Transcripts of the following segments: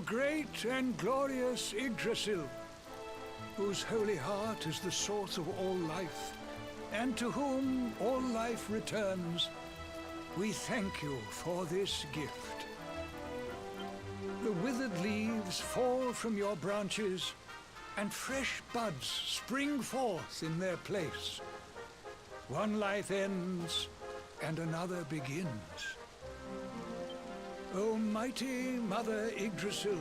great and glorious Yggdrasil, whose holy heart is the source of all life, and to whom all life returns, we thank you for this gift. The withered leaves fall from your branches, and fresh buds spring forth in their place. One life ends, and another begins. O mighty Mother Yggdrasil,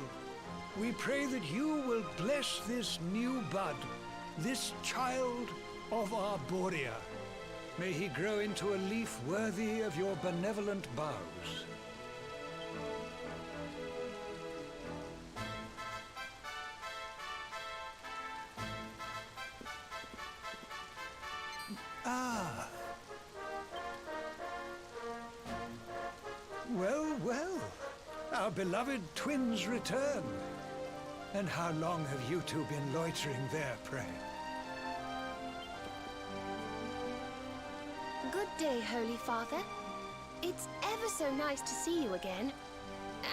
we pray that you will bless this new bud, this child of Arboria. May he grow into a leaf worthy of your benevolent boughs. Ah. Well, well. Our beloved twins return. And how long have you two been loitering there, pray? Good day, Holy Father. It's ever so nice to see you again.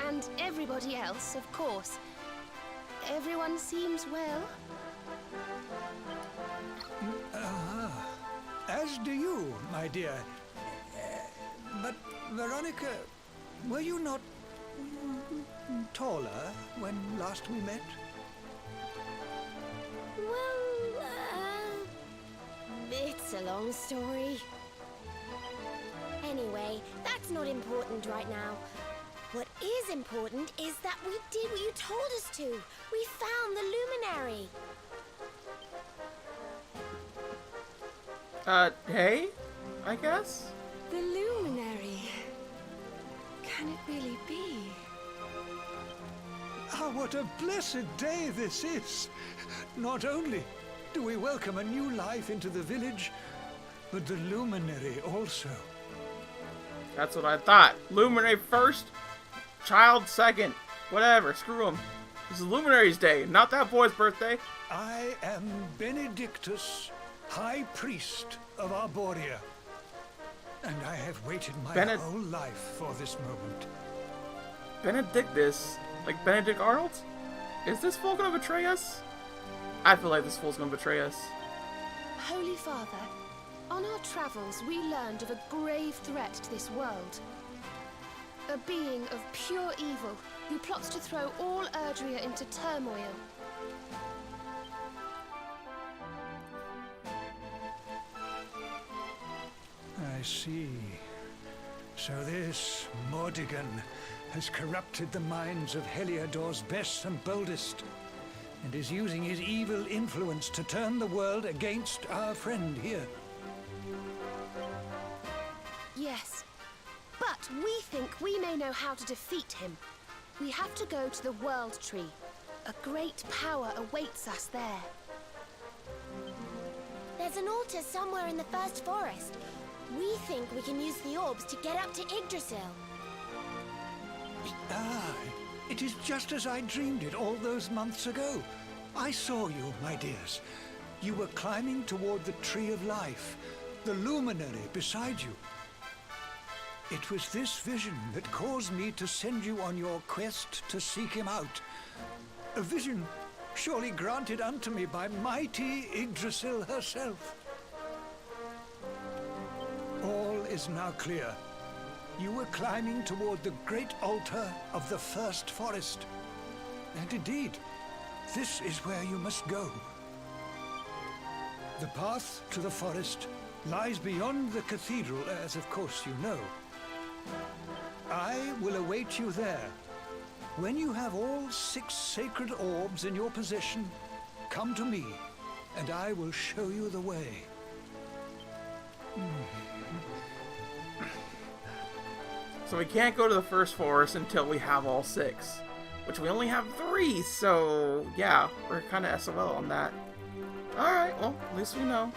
And everybody else, of course. Everyone seems well. As do you, my dear. But, Veronica, were you not taller when last we met? Well, it's a long story. Anyway, that's not important right now. What is important is that we did what you told us to. We found the luminary. Hey? I guess? The luminary. Can it really be? Ah, what a blessed day this is! Not only do we welcome a new life into the village, but the luminary also. That's what I thought. Luminary first, child second. Whatever, screw him. This is Luminary's day, not that boy's birthday. I am Benedictus, High Priest of Arboria, and I have waited my whole life for this moment. Benedictus? Like Benedict Arnold? Is this fool gonna betray us? I feel like this fool's gonna betray us. Holy Father, on our travels we learned of a grave threat to this world. A being of pure evil who plots to throw all Arboria into turmoil. I see. So this Mordigan has corrupted the minds of Heliodor's best and boldest, and is using his evil influence to turn the world against our friend here. Yes, but we think we may know how to defeat him. We have to go to the World Tree. A great power awaits us there. There's an altar somewhere in the first forest. We think we can use the orbs to get up to Yggdrasil. Ah, it is just as I dreamed it all those months ago. I saw you, my dears. You were climbing toward the Tree of Life, the luminary beside you. It was this vision that caused me to send you on your quest to seek him out. A vision surely granted unto me by mighty Yggdrasil herself. All is now clear. You were climbing toward the great altar of the first forest. And indeed, this is where you must go. The path to the forest lies beyond the cathedral, as of course you know. I will await you there. When you have all 6 sacred orbs in your possession, come to me, and I will show you the way. So we can't go to the first forest until we have all 6. Which we only have 3, so yeah, we're kind of SOL on that. Alright, well, at least we know.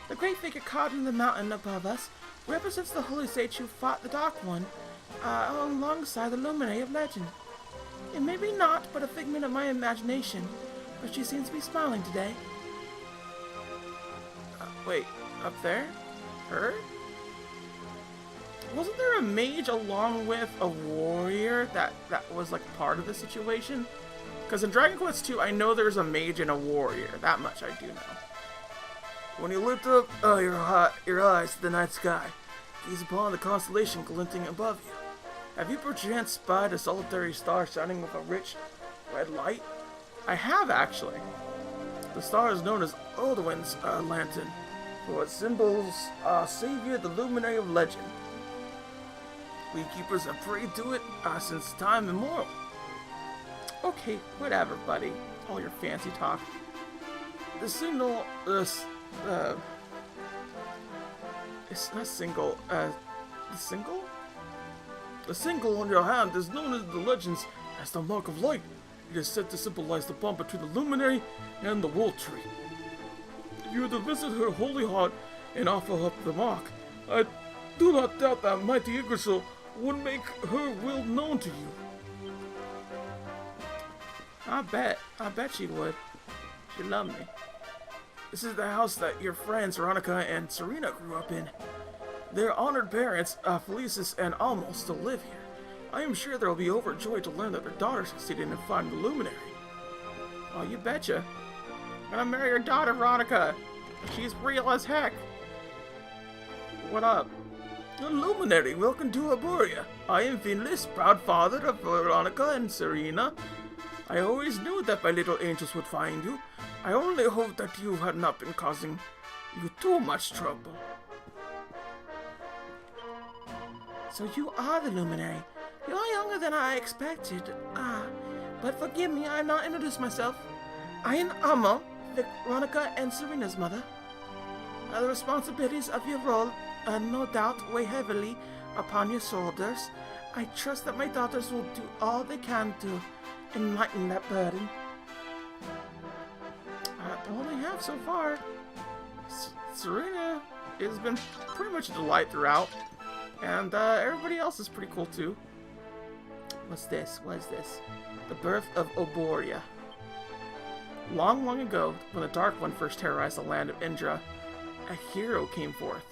The great figure carved in the mountain above us represents the holy sage who fought the Dark One, alongside the luminary of legend. It may be not but a figment of my imagination, but she seems to be smiling today. Wait, up there? Her? wasn't there a mage along with a warrior that was like part of the situation? Because in Dragon Quest II, I know there's a mage and a warrior. That much I do know. When you lift up your eyes to the night sky, gaze upon the constellation glinting above you. Have you perchance spied a solitary star shining with a rich red light? I have, actually. The star is known as Alduin's lantern, for it symbols Savior, the luminary of legend. We keepers have prayed to it since time immemorial. Okay, whatever, buddy. All your fancy talk. The signal, it's not single, the single? The single on your hand is known as the legends as the Mark of Light. It is said to symbolize the bond between the luminary and the world tree. If you were to visit her holy heart and offer up the mark, I do not doubt that mighty Yggdrasil would make her will known to you. I bet she would. She'd love me. This is the house that your friends Veronica and Serena grew up in. Their honored parents, Felicis and Almo, still live here. I am sure they'll be overjoyed to learn that their daughter succeeded in finding the luminary. Oh, you betcha. I'm gonna marry your daughter, Veronica. She's real as heck. What up? The luminary, welcome to Arboria. I am Finlis, proud father of Veronica and Serena. I always knew that my little angels would find you. I only hope that you had not been causing you too much trouble. So you are the luminary. You are younger than I expected. But forgive me, I have not introduced myself. I am Almo, Veronica and Serena's mother. The responsibilities of your role, no doubt, weigh heavily upon your shoulders. I trust that my daughters will do all they can to enlighten that burden. All they have so far. Serena has been pretty much a delight throughout. And everybody else is pretty cool too. What's this? What is this? The birth of Arboria. Long, long ago, when the Dark One first terrorized the land of Indra, a hero came forth,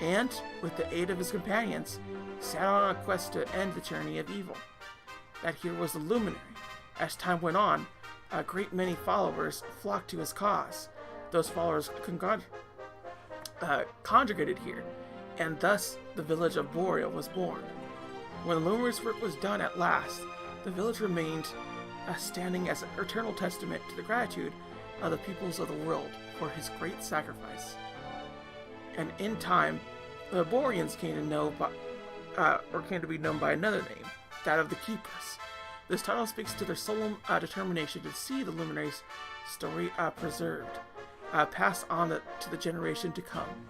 and, with the aid of his companions, set out on a quest to end the tyranny of evil. That hero was the Luminary. As time went on, a great many followers flocked to his cause. Those followers congregated here, and thus the village of Boria was born. When the Luminary's work was done at last, the village remained standing as an eternal testament to the gratitude of the peoples of the world for his great sacrifice. And in time, the Borians came to be known by another name, that of the Keepers. This title speaks to their solemn determination to see the Luminary's story preserved, passed on to the generation to come.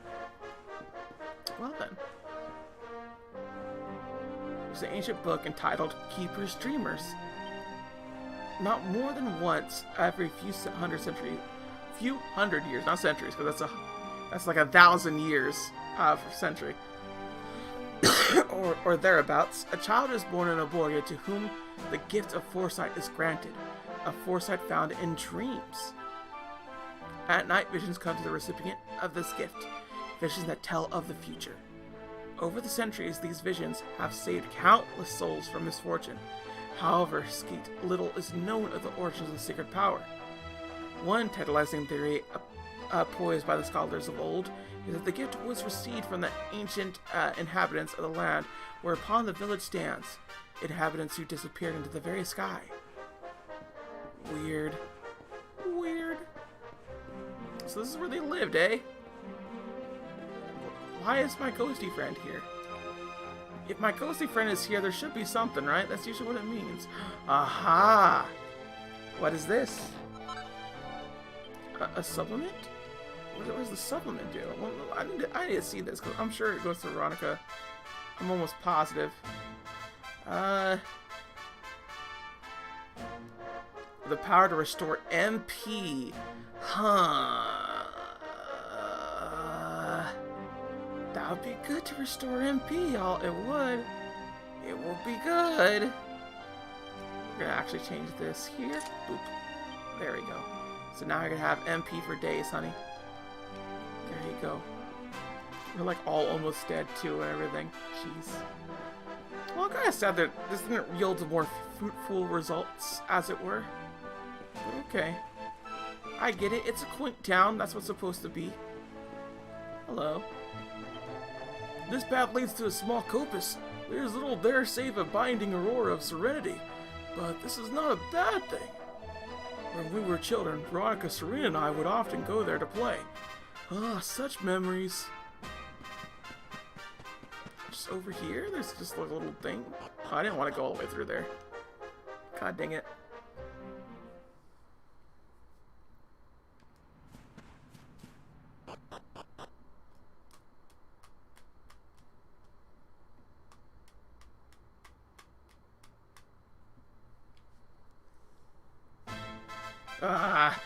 Well then. There's an ancient book entitled Keepers' Dreamers. Not more than once every few hundred years, not centuries, because that's like 1,000 years for century, or thereabouts, a child is born in Arboria to whom the gift of foresight is granted, a foresight found in dreams. At night, visions come to the recipient of this gift, visions that tell of the future. Over the centuries, these visions have saved countless souls from misfortune. However, little is known of the origins of the sacred power. One tantalizing theory poised by the scholars of old is that the gift was received from the ancient inhabitants of the land whereupon the village stands, inhabitants who disappeared into the very sky. Weird. Weird. So this is where they lived, eh? Why is my ghosty friend here? If my ghosty friend is here, there should be something, right? That's usually what it means. Aha! What is this? A supplement? What does the supplement do? Well, I need to see this, because I'm sure it goes to Veronica. I'm almost positive. The power to restore MP. That would be good to restore MP, y'all. It would. It will be good. We're gonna actually change this here. Boop. There we go. So now you're gonna have MP for days, honey. There you go. We're like all almost dead too and everything. Jeez. Well, I'm kind of sad that this didn't yield more fruitful results, as it were. But okay. I get it. It's a quaint town. That's what's supposed to be. Hello. This path leads to a small coppice. There's little there save a binding aurora of serenity. But this is not a bad thing. When we were children, Veronica, Serena, and I would often go there to play. Ah, such memories. Just over here, there's just a little thing. Oh, I didn't want to go all the way through there. God dang it. Ah,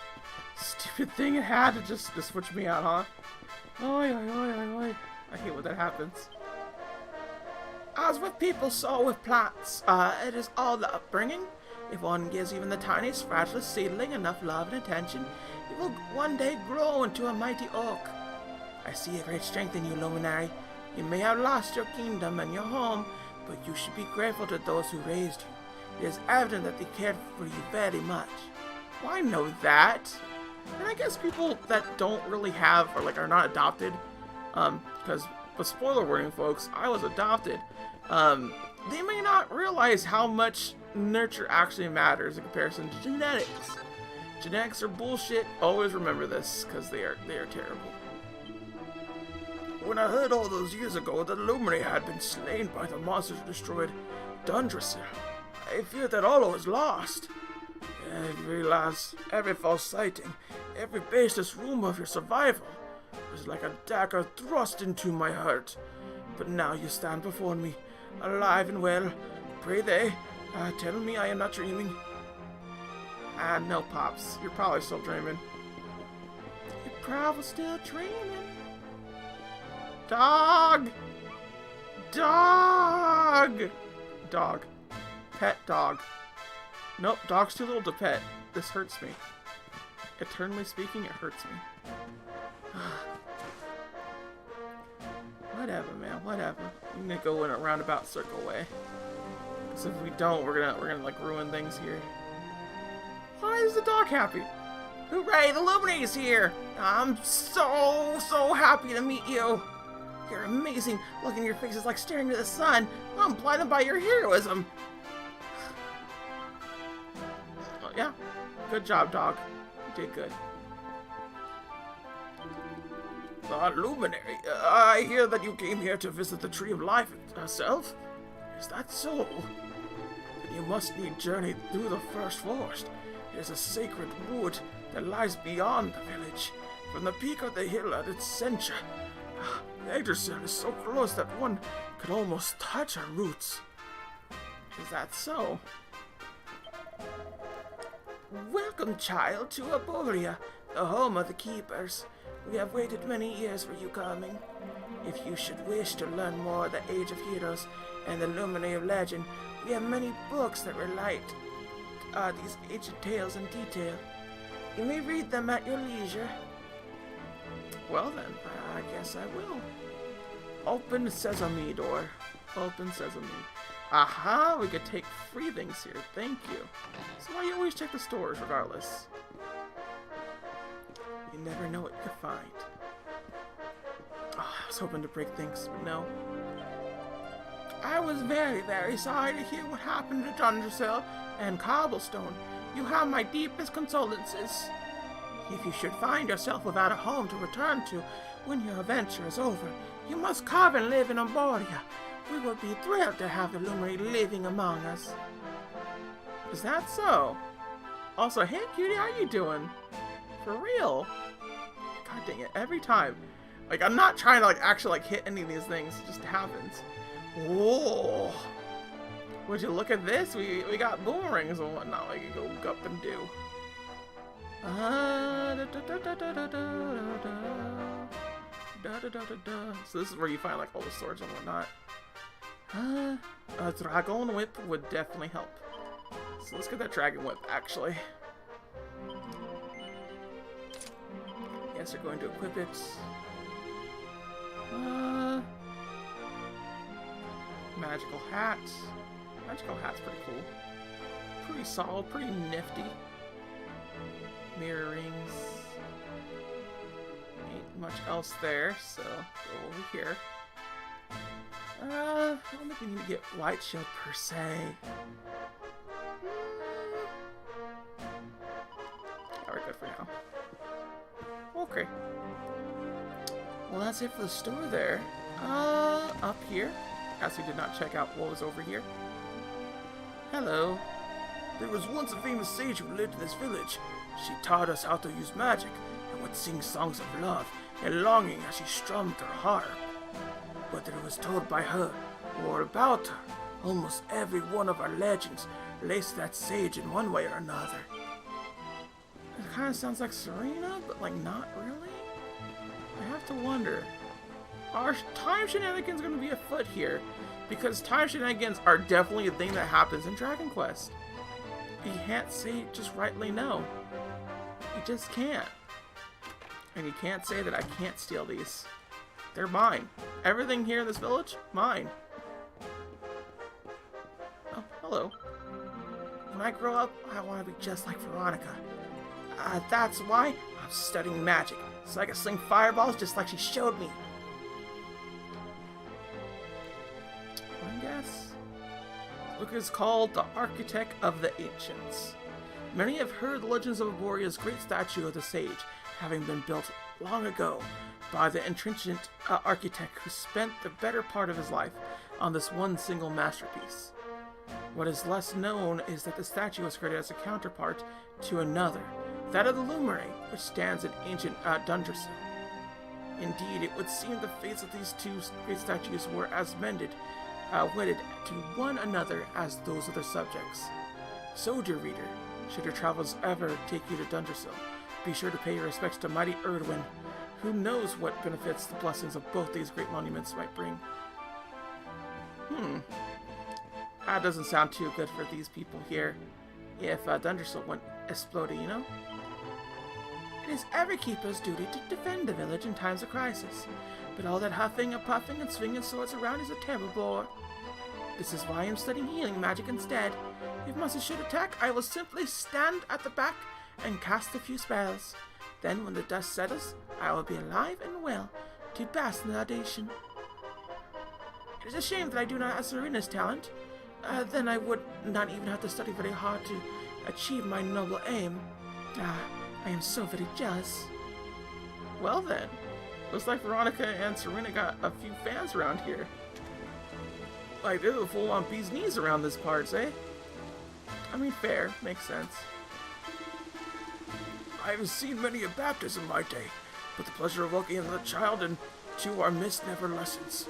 stupid thing, it had to just to switch me out, huh? Oi, oi, oi, oi, oi. I hate when that happens. As with people, so with plants. It is all the upbringing. If one gives even the tiniest, fragile seedling enough love and attention, it will one day grow into a mighty oak. I see a great strength in you, Luminary. You may have lost your kingdom and your home, but you should be grateful to those who raised you. It is evident that they cared for you very much. Well, I know that. And I guess people that don't really have, or like are not adopted, because, but spoiler warning folks, I was adopted, they may not realize how much nurture actually matters in comparison to genetics. Genetics are bullshit, always remember this, because they are terrible. When I heard all those years ago that Luminary had been slain by the monsters who destroyed Dundrasil, I feared that all was lost. Every last, every false sighting, every baseless rumor of your survival was like a dagger thrust into my heart. But now you stand before me, alive and well. Pray they, tell me I am not dreaming. No, Pops, you're probably still dreaming. You're probably still dreaming. Dog! Dog! Dog. Pet dog. Nope, dog's too little to pet. This hurts me. Eternally speaking, it hurts me. Whatever, man, whatever. I'm gonna go in a roundabout circle way. Because if we don't, we're gonna like ruin things here. Why is the dog happy? Hooray, the Luminary's here! I'm so happy to meet you. You're amazing. Look in your face is like staring into the sun. I'm blinded by your heroism. Yeah, good job, dog. You did good. Luminary, I hear that you came here to visit the Tree of Life herself. Is that so? Then you must need journey through the first forest. It is a sacred wood that lies beyond the village. From the peak of the hill at its center, Yggdrasil is so close that one could almost touch her roots. Is that so? Welcome, child, to Arboria, the home of the Keepers. We have waited many years for you coming. If you should wish to learn more of the Age of Heroes and the Luminary of Legend, we have many books that relate these ancient tales in detail. You may read them at your leisure. Well then, I guess I will. Open sesame door. Open sesame. Aha, we could take free things here. Thank you. So why you always check the stores regardless? You never know what you could find. Oh, I was hoping to break things, but no. I was very sorry to hear what happened to Dundrasil and Cobblestone. You have my deepest condolences. If you should find yourself without a home to return to when your adventure is over, you must carve and live in Arboria. We would be thrilled to have the Luminary living among us. Is that so? Also, hey cutie, how you doing? For real? God dang it, every time. Like, I'm not trying to like actually like hit any of these things, it just happens. Whoa! Would you look at this? We got boomerangs and whatnot we can go up and do. So this is where you find like all the swords and whatnot. A dragon whip would definitely help. So let's get that dragon whip actually. Yes, we're going to equip it. Magical hat. Magical hat's pretty cool. Pretty solid, pretty nifty. Mirror rings. Ain't much else there, so go over here. I don't think we need to get White Shield per se. Yeah, we're good for now. Okay. Well, that's it for the store there. Up here. As we did not check out what was over here. Hello. There was once a famous sage who lived in this village. She taught us how to use magic and would sing songs of love and longing as she strummed her harp. Whether it was told by her or about her, almost every one of our legends relates to that sage in one way or another. It kind of sounds like Serena, but like not really. I have to wonder. Are time shenanigans going to be afoot here? Because time shenanigans are definitely a thing that happens in Dragon Quest. You can't say just rightly no. You just can't. And you can't say that I can't steal these. They're mine. Everything here in this village, mine. Oh, hello. When I grow up, I want to be just like Veronica. That's why I'm studying magic, so I can sling fireballs just like she showed me. I guess. This book is called The Architect of the Ancients. Many have heard the legends of Arboria's great statue of the sage, having been built long ago by the intrenchant architect who spent the better part of his life on this one single masterpiece. What is less known is that the statue was created as a counterpart to another, that of the Lumere, which stands in ancient Dundersil. Indeed, it would seem the fates of these two great statues were as wedded to one another as those of their subjects. So, dear reader, should your travels ever take you to Dundersil, be sure to pay your respects to mighty Erdwin. Who knows what benefits the blessings of both these great monuments might bring. That doesn't sound too good for these people here. If Dundersil went exploding, you know? It is every keeper's duty to defend the village in times of crisis, but all that huffing and puffing and swinging swords around is a terrible bore. This is why I am studying healing magic instead. If monsters should attack, I will simply stand at the back and cast a few spells. Then, when the dust settles, I will be alive and well to bask in the laudation. It is a shame that I do not have Serena's talent. Then I would not even have to study very hard to achieve my noble aim. I am so very jealous. Well then, looks like Veronica and Serena got a few fans around here. Like, they're the full-on bee's knees around this parts, eh? I mean, fair. Makes sense. I have seen many a baptism in my day, but the pleasure of welcoming the child into our midst never lessens.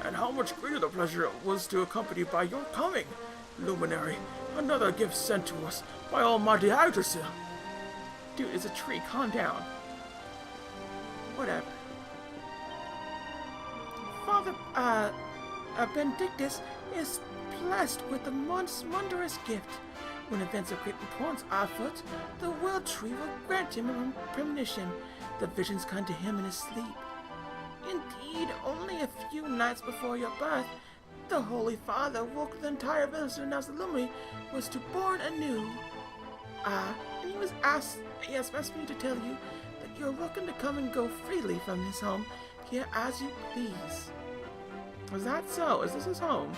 And how much greater the pleasure it was to accompany by your coming, Luminary, another gift sent to us by Almighty Yggdrasil. Dude, it's a tree. Calm down. Whatever. Father, Benedictus is blessed with the most wondrous gift. When events of great importance are afoot, the World Tree will grant him a premonition. The visions come to him in his sleep. Indeed, only a few nights before your birth, the Holy Father woke the entire village to announce that Lumine was to born anew. And he has asked me to tell you that you're welcome to come and go freely from his home here as you please. Is that so? Is this his home?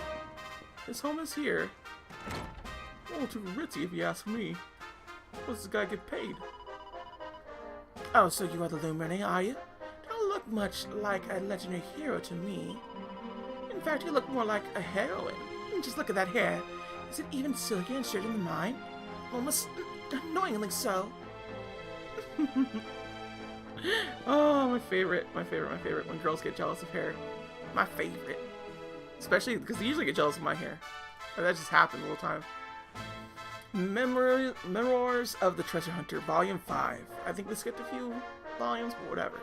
His home is here. A little too ritzy if you ask me. What's this guy get paid? Oh, so you are the Lumine, are you? Don't look much like a legendary hero to me. In fact, you look more like a heroine. Just look at that hair. Is it even silkier and straighter than mine? Almost annoyingly so. Oh, my favorite, when girls get jealous of hair. My favorite. Especially because they usually get jealous of my hair. Or that just happens all the time. Memoirs of the Treasure Hunter, Volume 5. I think we skipped a few volumes, but whatever.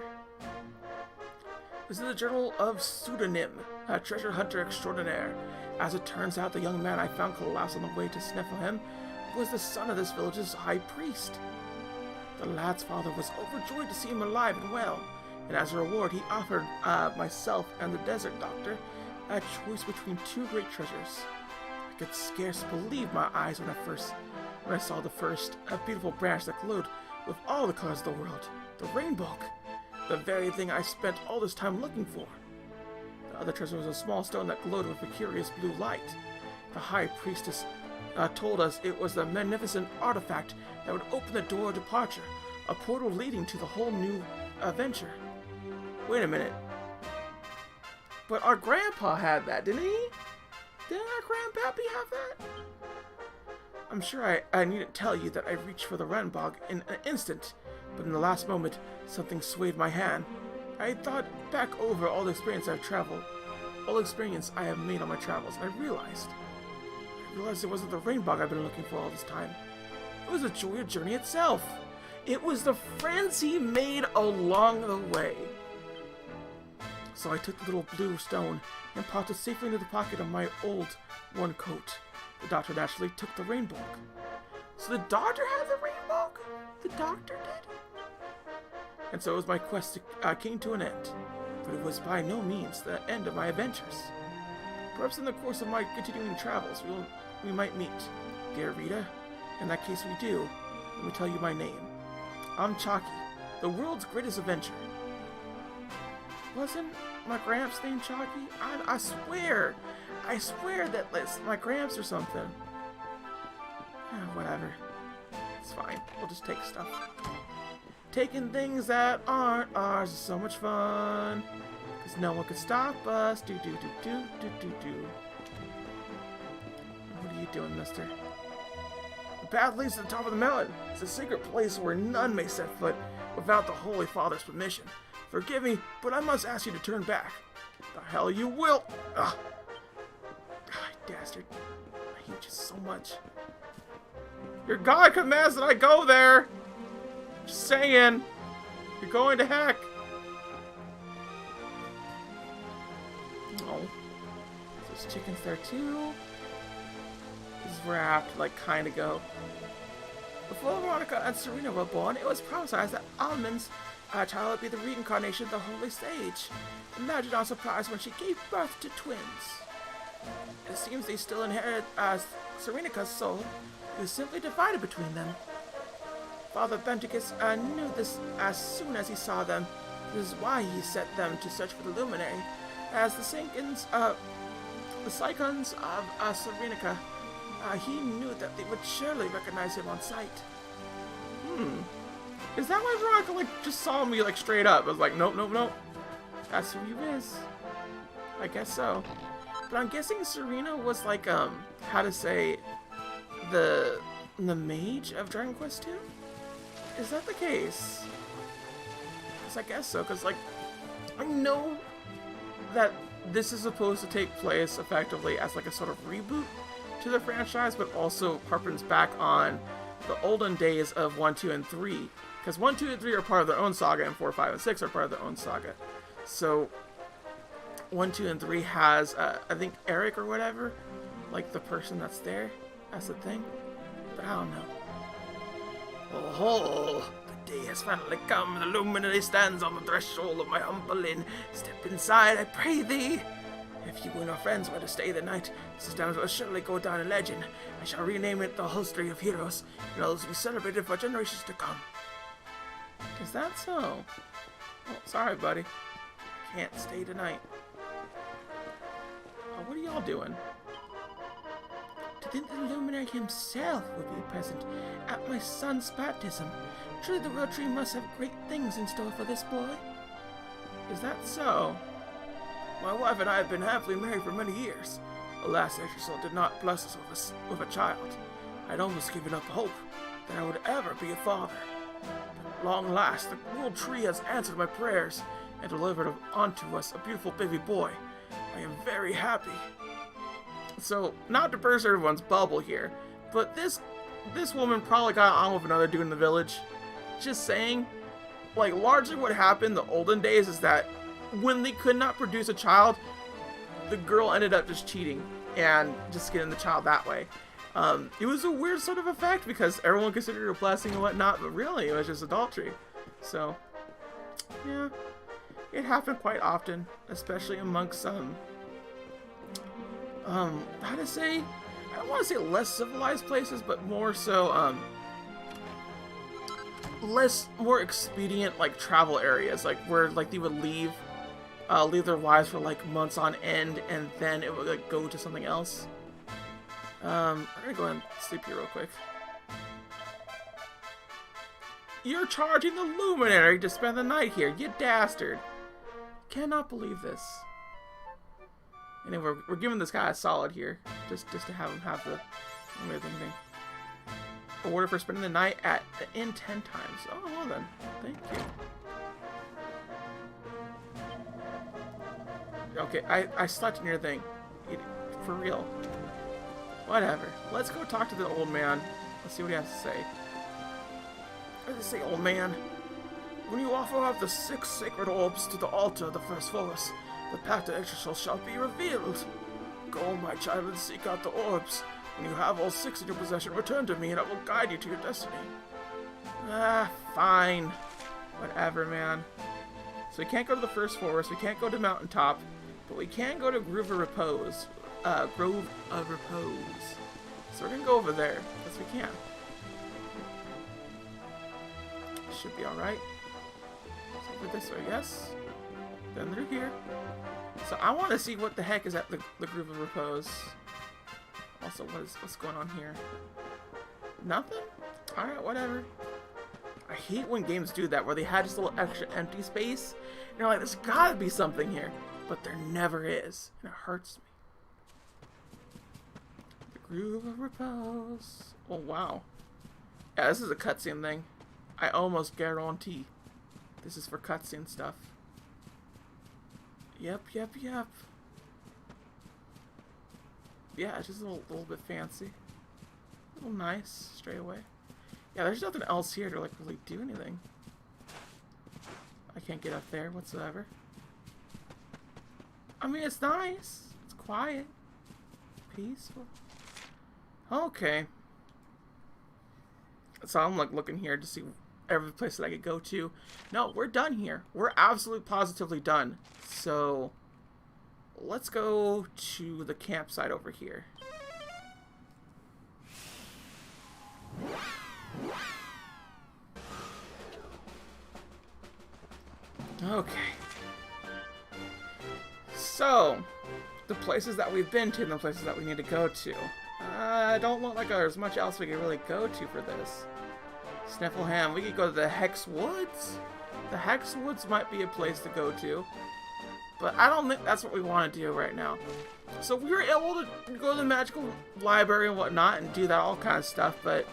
This is the journal of Pseudonym, a treasure hunter extraordinaire. As it turns out, the young man I found collapsed on the way to Sneffelheim was the son of this village's high priest. The lad's father was overjoyed to see him alive and well, and as a reward, he offered myself and the desert doctor a choice between two great treasures. I could scarce believe my eyes when I saw the first, a beautiful branch that glowed with all the colors of the world, the rainbow, the very thing I spent all this time looking for. The other treasure was a small stone that glowed with a curious blue light. The high priestess told us it was the magnificent artifact that would open the door of departure, a portal leading to the whole new adventure. Wait a minute. But our grandpa had that, didn't he? Didn't our grandpappy have that? I'm sure I needn't tell you that I reached for the Renbog in an instant, but in the last moment, something swayed my hand. I thought back over all the experience I've traveled, all the experience I have made on my travels, and I realized it wasn't the Rainbog I've been looking for all this time. It was the joy of journey itself. It was the friends he made along the way. So I took the little blue stone and popped it safely into the pocket of my old worn coat. The doctor naturally took the rainbow. So the doctor had the rainbow? The doctor did? And so as my quest came to an end, but it was by no means the end of my adventures. Perhaps in the course of my continuing travels, we might meet, dear Rita. In that case we do. Let me tell you my name. I'm Chalky, the world's greatest adventurer. Wasn't my Gramps named Chalky? I swear that it's my Gramps or something. Whatever. It's fine. We'll just take stuff. Taking things that aren't ours is so much fun. Because no one can stop us. Do. What are you doing, mister? The path leads to the top of the mountain. It's a secret place where none may set foot without the Holy Father's permission. Forgive me, but I must ask you to turn back. The hell you will! Ugh. Dastard. I hate you so much. Your God commands that I go there! Just saying. You're going to heck. Oh. There's chickens there too. This is where I have to, like, kind of go. Before Veronica and Serena were born, it was prophesied that Almond's child would be the reincarnation of the Holy Sage. Imagine our surprise when she gave birth to twins. It seems they still inherit Serena's soul. It was simply divided between them. Father Benticus knew this as soon as he saw them. This is why he set them to search for the luminary. As the Sycons of Serenica, he knew that they would surely recognize him on sight. Is that why Veronica, like, just saw me, like, straight up? I was like, nope. That's who he is. I guess so. But I'm guessing Serena was, like, how to say, the mage of Dragon Quest II? Is that the case? Because I guess so, because, like, I know that this is supposed to take place effectively as, like, a sort of reboot to the franchise, but also harpens back on the olden days of 1, 2, and 3. Because 1, 2, and 3 are part of their own saga, and 4, 5, and 6 are part of their own saga. So 1, 2, and 3 has, I think, Eric or whatever, like the person that's there. That's the thing. But I don't know. Oh, the day has finally come. The luminary stands on the threshold of my humble inn. Step inside, I pray thee. If you and our friends were to stay the night, this establishment will surely go down in legend. I shall rename it the History of Heroes, and it'll be celebrated for generations to come. Is that so? Oh, sorry, buddy. Can't stay tonight. Oh, what are y'all doing? To think the luminary himself would be present at my son's baptism. Truly the World Tree must have great things in store for this boy. Is that so? My wife and I have been happily married for many years. Alas, Extra did not bless us with a child. I'd almost given up hope that I would ever be a father. But at long last, the World Tree has answered my prayers and delivered unto us a beautiful baby boy. I am very happy. So, not to burst everyone's bubble here, but this woman probably got on with another dude in the village. Just saying, like, largely what happened in the olden days is that when they could not produce a child, the girl ended up just cheating and just getting the child that way. It was a weird sort of effect because everyone considered it a blessing and whatnot, but really it was just adultery. So, yeah. It happened quite often, especially amongst some, how to say, I don't want to say less civilized places, but more so, more expedient, like, travel areas, like, where, like, they would leave their lives for, like, months on end, and then it would, like, go to something else. I'm gonna go ahead and sleep here real quick. You're charging the luminary to spend the night here, you dastard! Cannot believe this. Anyway, we're giving this guy a solid here, just to have him have the amazing thing. Order for spending the night at the inn 10 times. Oh, well then. Thank you. Okay, I slept near the thing. For real. Whatever. Let's go talk to the old man. Let's see what he has to say. What does he say, old man? When you offer up the 6 sacred orbs to the altar of the first forest, the path to Yggdrasil shall be revealed. Go, my child, and seek out the orbs. When you have all 6 in your possession, return to me, and I will guide you to your destiny. Ah, fine. Whatever, man. So we can't go to the first forest, we can't go to Mountaintop, but we can go to Grove of Repose. Grove of Repose. So we're gonna go over there. Yes, we can. Should be alright. Over this way, yes. Then they're here. So I want to see what the heck is at the Grove of Repose. Also, what's going on here? Nothing? Alright, whatever. I hate when games do that, where they had just a little extra empty space. And you're like, there's gotta be something here. But there never is. And it hurts me. The Grove of Repose. Oh, wow. Yeah, this is a cutscene thing. I almost guarantee this is for cutscene stuff. Yep. Yeah, it's just a little bit fancy. A little nice, straight away. Yeah, there's nothing else here to, like, really do anything. I can't get up there whatsoever. I mean, it's nice. It's quiet. Peaceful. Okay. So I'm, like, looking here to see every place that I could go to. No, we're done here. We're absolutely positively done. So let's go to the campsite over here. Okay. So, the places that we've been to and the places that we need to go to. Don't look like there's much else we can really go to for this. Sniffleham, we could go to the Hex Woods. The Hex Woods might be a place to go to. But I don't think that's what we want to do right now. So we were able to go to the magical library and whatnot and do that all kind of stuff, but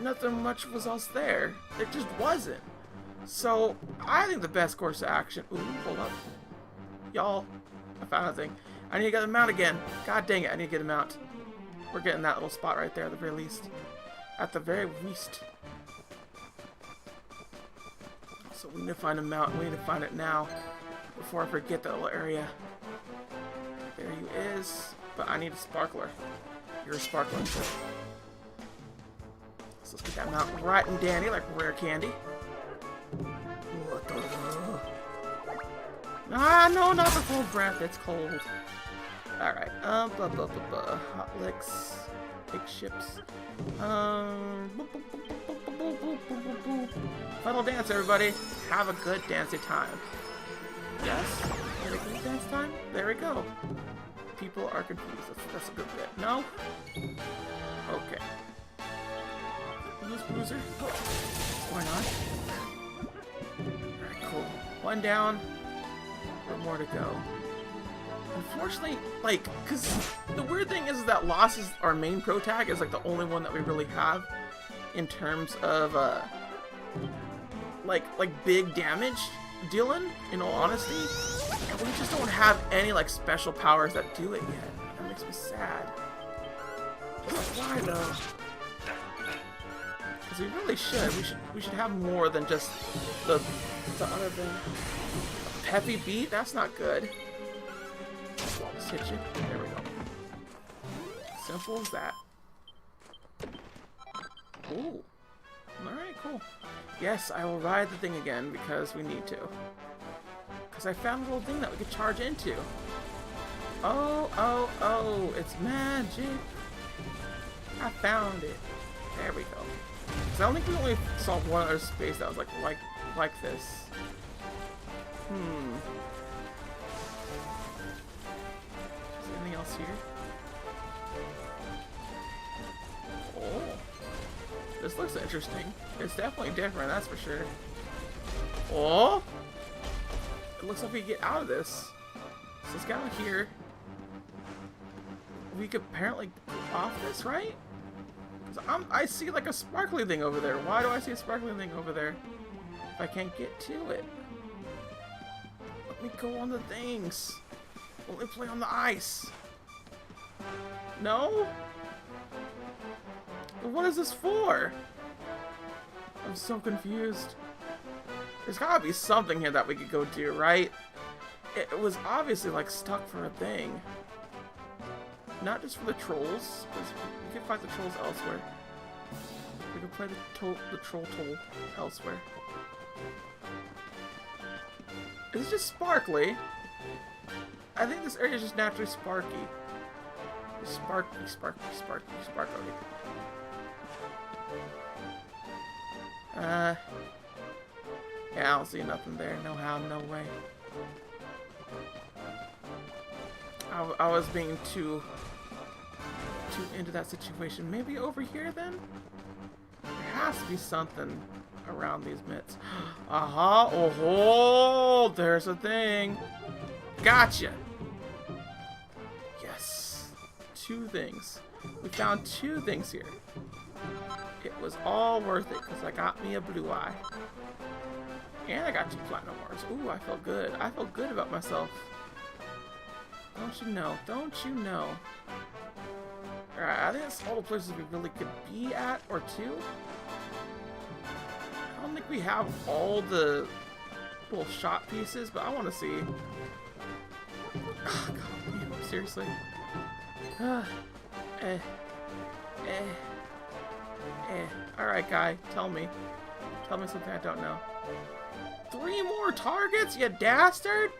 nothing much was else there. There just wasn't. So I think the best course of action... Ooh, hold up. Y'all, I found a thing. I need to get the mount again. God dang it, I need to get a mount. We're getting that little spot right there at the very least. At the very least. So we need to find a mount. We need to find it now. Before I forget that little area. There you is. But I need a sparkler. You're a sparkler. So let's get that mount right and dandy like rare candy. Ah, no, not the cold breath. It's cold. Alright. Hot licks. Big ships. Final dance, everybody. Have a good dancing time. Yes? Had a good dance time? There we go. People are confused. That's a good bit. No? Okay. Who's Bruiser? What's going on? Alright, cool. One down. One more to go. Unfortunately, like, because the weird thing is that Lost is our main pro tag, is like the only one that we really have in terms of like big damage dealing, in all honesty. And we just don't have any like special powers that do it yet. That makes me sad. Why though? Because we really should. We should have more than just the other thing. A peppy beat? That's not good. Just hit you. There we go. Simple as that. Ooh. Alright, cool. Yes, I will ride the thing again because we need to. Because I found a little thing that we could charge into. Oh, oh, oh, it's magic. I found it. There we go. So I don't think we only saw one other space that was like this. Is there anything else here? Oh. This looks interesting. It's definitely different, that's for sure. Oh! It looks like we can get out of this. So let's get out of here. We could apparently go off this, right? I see like a sparkly thing over there. Why do I see a sparkly thing over there if I can't get to it? Let me go on the things. Let me play on the ice. No? What is this for? I'm so confused. There's gotta be something here that we could go do, right? It was obviously like stuck for a thing. Not just for the trolls, because we can fight the trolls elsewhere. We can play the troll toll elsewhere. Is it just sparkly? I think this area is just naturally sparky. Sparky, sparky, sparky, sparkly. Yeah, I don't see nothing there. No how, no way. I was being too into that situation. Maybe over here then? There has to be something around these mitts. Aha! Oh, there's a thing. Gotcha. Yes. 2 things. We found 2 things here. It was all worth it because I got me a blue eye. And I got 2 platinum ores. Ooh, I feel good. I feel good about myself. Don't you know? Don't you know? Alright, I think that's all the places we really could be at, or 2. I don't think we have all the little shot pieces, but I want to see. Oh, God, man, seriously. Alright, guy, tell me. Tell me something I don't know. 3 more targets, you dastard!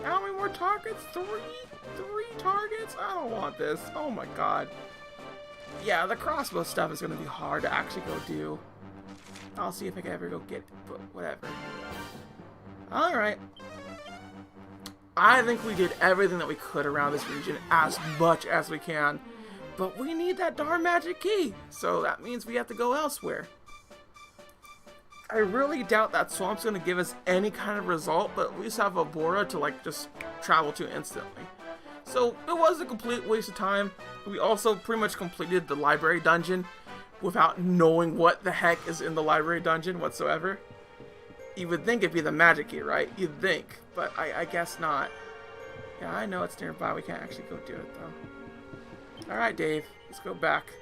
How many more targets? 3? 3 targets? I don't want this. Oh my god. Yeah, the crossbow stuff is going to be hard to actually go do. I'll see if I can ever go get it, but whatever. Alright. I think we did everything that we could around this region as much as we can. But we need that darn magic key. So that means we have to go elsewhere. I really doubt that swamp's going to give us any kind of result, but at least have a Boria to like just travel to instantly. So it was a complete waste of time. We also pretty much completed the library dungeon without knowing what the heck is in the library dungeon whatsoever. You would think it'd be the magic key, right? You'd think, but I guess not. Yeah, I know it's nearby. We can't actually go do it though. Alright, Dave, let's go back.